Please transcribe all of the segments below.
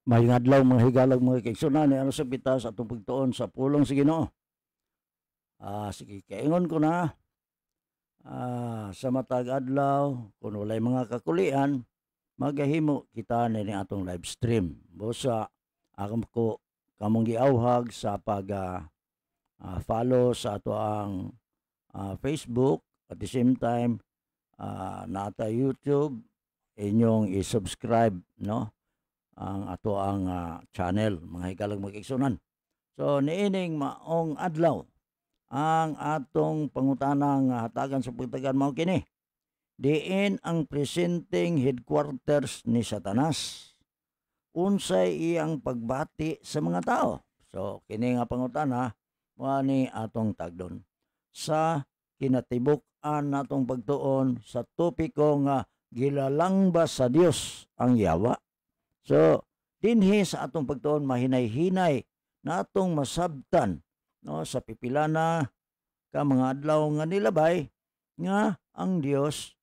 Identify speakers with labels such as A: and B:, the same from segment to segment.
A: Mayong adlaw mga higalag mga kaigsunan ni ano sa pitas atong pagtuon sa pulong sa Ginoo. Sige kaingon ko na sa matag adlaw kun walay mga kakulian magahimo kita ni atong live stream. Busa akong ko kamong giawhag sa pag follow sa ato ang Facebook at the same time nata YouTube inyong i-subscribe no ang ato ang channel mga higalag magigsunan. So niining maong adlaw ang atong pangutanang hatagan sa pagtagan mao kini. Diin ang presenting headquarters ni Satanas. Unsay iyang pagbati sa mga tao. So kini nga pangutana mao ni atong tagdon. Sa kinatibuk-an natong pagtuon sa topiko nga gilalang ba sa Dios ang yawa. So, dinhi sa atong pagtuon mahinay-hinay na atong masabtan no sa pipila na ka mga adlaw nga nilabay nga ang Dios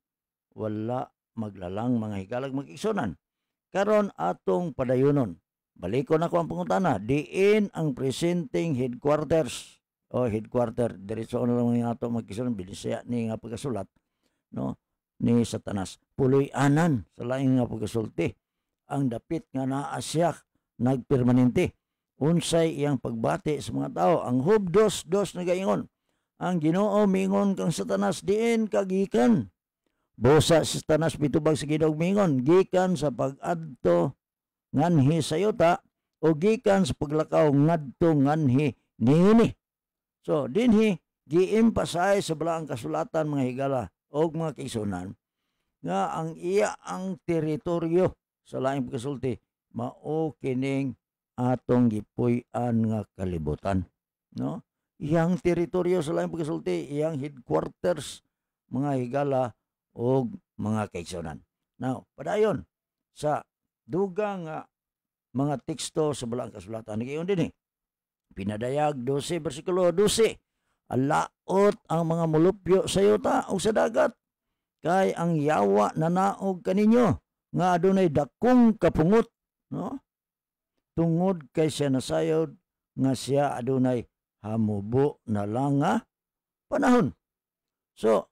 A: wala maglalang mga higalag mag-igsunan. Karon atong padayonon. Balikon ako ang pangutana, diin ang presenting headquarters o headquarter diretso na lang nga ato mag-igsunan binisaya ni nga pagkasulat no ni Satanas. Puloy-anan sa laing nga pagkasulti ang dapit nga naa siya nagpermanente. Unsay iyang pagbati sa mga tao. Ang hubdos nagaingon. Ang Ginoo mingon kang Satanas diin kagikan. Bosa si Satanas mitubag sa Ginoo mingon gikan sa pag-adto nganhi sa yuta o gikan sa paglakaw ngadto nganhi niini. So dinhi gi-emphasize sa balaang kasulatan mga higala og mga kaigsunan nga ang iya ang teritoryo sa laing pagkasulti mao kining atong gipuy-an nga kalibutan no iyang teritoryo sa laing pagkasulti iyang headquarters mga higala og mga kaigsunan. Now padayon sa dugang mga teksto sa balaang kasulatan nigayon dinhi pinadayag 12 bersikulo 12 alaot ang mga mulupyo sa yuta o sa dagat kay ang yawa nanaog kaninyo nga adunay dakong kapungot no tungod kay siya nasayod nga siya adunay hamubo na lang nga panahon. So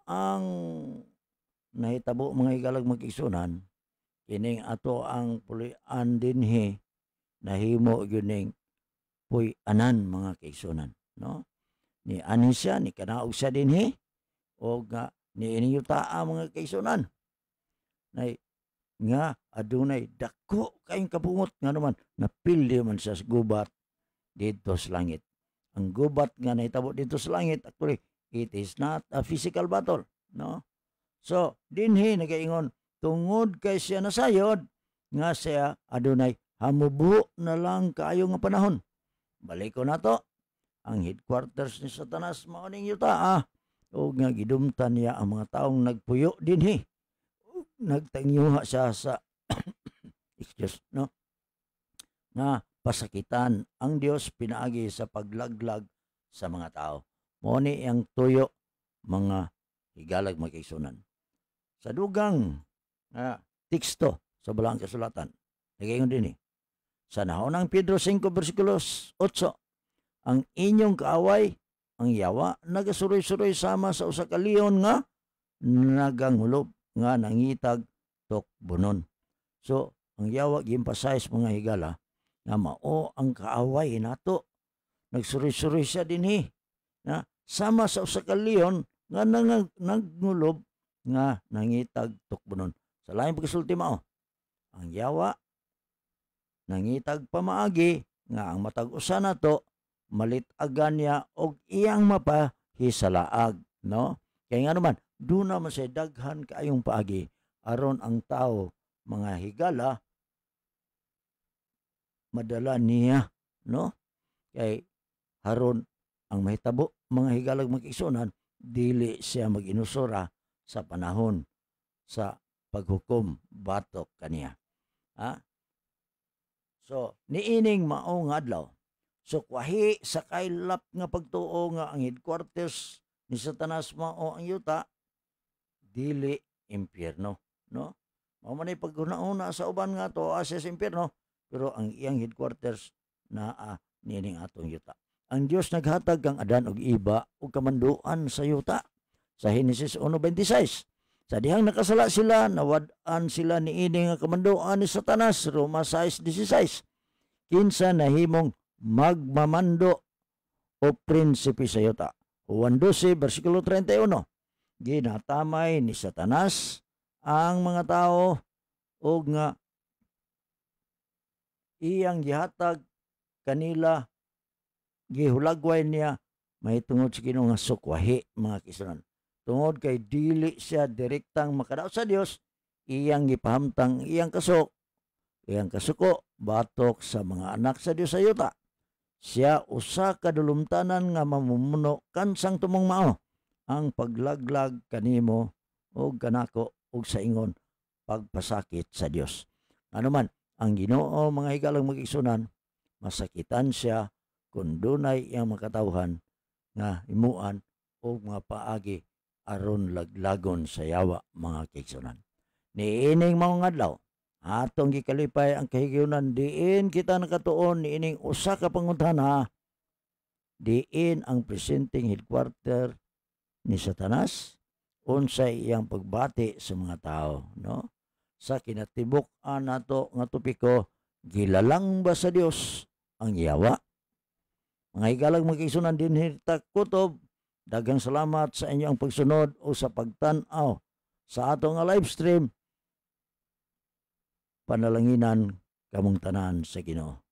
A: ang nahitabo mga higalag mag-igsunan kining ato ang puloy-an dinhi nahimo gyuning puy-anan mga kaigsunan no ni ani siya ni kanaog siya dinhi o nga ni inyutaa mga kaigsunan nga adunay dako kayong kapungot nga naman napildi man sa gubat dito sa langit. Ang gubat nga nahitabo dito sa langit actually it is not a physical battle no. So dinhi nagaingon tungod kay siya nasayod nga siya adunay hamubo na lang kaayo nga panahon. Balik ko na to ang headquarters ni Satanas mao ning yuta o nga gidumtan niya ang mga taong nagpuyo dinhi nagtanyuha siya sa excuse no nga pasakitan ang Dios pinaagi sa paglaglag sa mga tao. Mao ni ang tuyo mga higalag magkaigsunan. Sa dugang teksto sa balaang kasulatan nagaingon dinhi sa nahunang Pedro 5 bersikulos 8 ang inyong kaaway ang yawa nagasuroy-suroy sama sa usa ka leon nga nagangulob nga nangitag tukbonon. So ang yawa gi-emphasize mga higala nga mao ang kaaway nato. Nagsuroy-suroy siya dinhi na sama sa usa ka leon nga nagngulob nga nangitag tukbonon. Sa laing pagkasulti mao ang yawa nangitag pamaagi nga ang matag usa nato malit-agan niya og iyang mapahisalaag no kay nga naman do naman sa daghan kaayong paagi aron ang tao mga higala madala niya no kay haron ang mahitabo mga higalag mag-igsunan dili siya mag-inusura sa panahon sa paghukom batok kaniya so niining mao nga adlaw so kwahi sa kaylap nga pagtuo nga ang headquarters ni Satanas mao ang yuta dili impyerno no Mao man ay paguna-una sa uban nga to asa sa impyerno, pero ang iyang headquarters naa nining atong yuta. Ang Dios naghatag kang Adan og Iba ug kamanduan sa yuta. Sa Henesis 1:26. Sa dihang nakasala sila, nawad-an sila niini nga kamanduan ni Satanas, Roma 6:16. Kinsa nahimong magmamando o prinsipe sa yuta. Juan 12, versikulo 31. Ginatamay ni Satanas ang mga tao o nga iyang gihatag kanila, gihulagway niya may tungod sa Ginoo nga sukwahi, mga kisunan. Tungod kay dili siya direktang makadaot sa Dios, iyang gipahamtang iyang kasuko batok sa mga anak sa Dios sa yuta. Siya usa ka dulumtanan nga mamumuno kansang tumong mao ang paglaglag kanimo o kanako og sa ingon pagpasakit sa Dios. Ano man, ang Ginoo, mga higalang mag-igsunan, masakitan siya kung dunay iyang makatawhan nga himuan o mga paagi aron laglagon sa yawa, mga kaigsunan. Niining mga adlaw atong gikalipay ang kahigiunan, diin kita nakatuon niining usa ka pangutana, diin ang presenting headquarter ni Satanas, unsay iyang pagbati sa mga tao, no? Sa kinatibuk-an nato nga topiko, gilalang ba sa Dios ang yawa? Mga higalang magkisunan din hirtak kutob, daghang salamat sa inyong pagsunod o sa pagtan-aw sa ato nga live stream. Panalanginan kamong tanan sa Ginoo.